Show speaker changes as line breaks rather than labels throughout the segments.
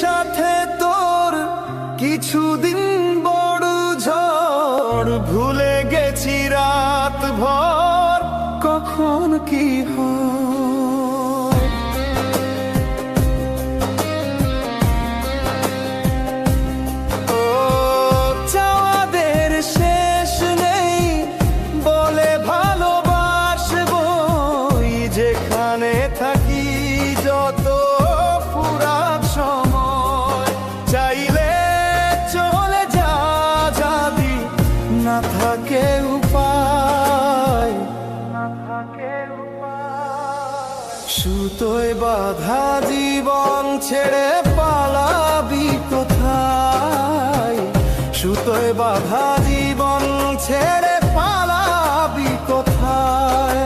সাথে তোর কিছুদিন বড় ঝড়, ভুলে গেছি রাত ভর কখন কি হয়। ও চাওয়াদের শেষ নেই বলে ভালোবাসবো, যেখানে থাকি যত ফুরাক সময়। চাইলে চলে যা যদি না থাকে উপায়, সুতোয় বাঁধা জীবন ছেড়ে পালাবি কোথায়, সুতোয় বাঁধা জীবন ছেড়ে পালাবি কোথায়।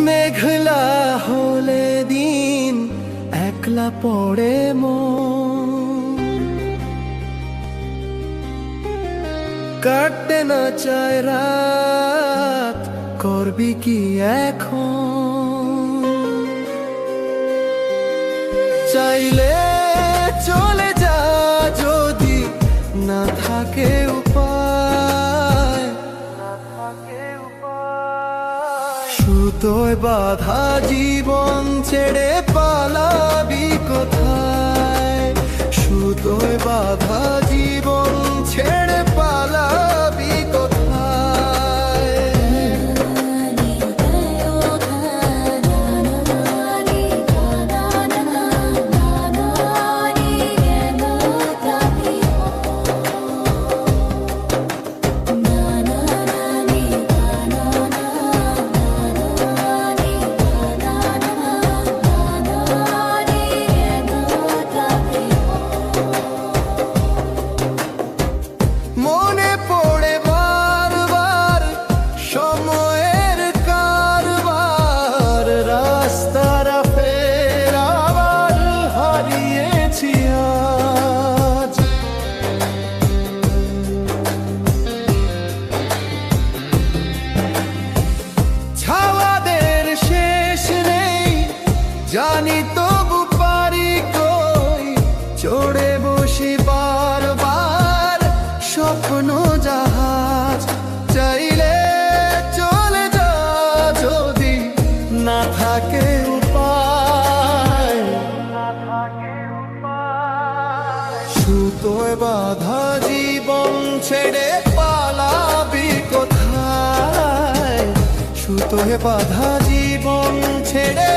মেঘলা হলে দিন একলা পড়ে মন, কাটতে না চায় রাত, করবি কি এখন। চাইলে চলে যা যদি না থাকে উপায়, সুতোয় বাঁধা জীবন ছেড়ে পালাবি কোথায়, সুতোয় বাঁধা জীবন ছেড়ে পালাবি কোথায়। মনে পড়ে বারবার সময়ের কারবার, রাস্তারা ফের আবার হারিয়েছি আজ। ছাওয়াদের শেষ নেই জানি, তবু পারি কই চড়ে বসি বারবার স্বপ্ন জাহাজ। চাইলে চলে যা যদি না থাকে উপায়, সুতোয় বাঁধা জীবন ছেড়ে পালাবি কোথায়, সুতোয় বাঁধা জীবন ছেড়ে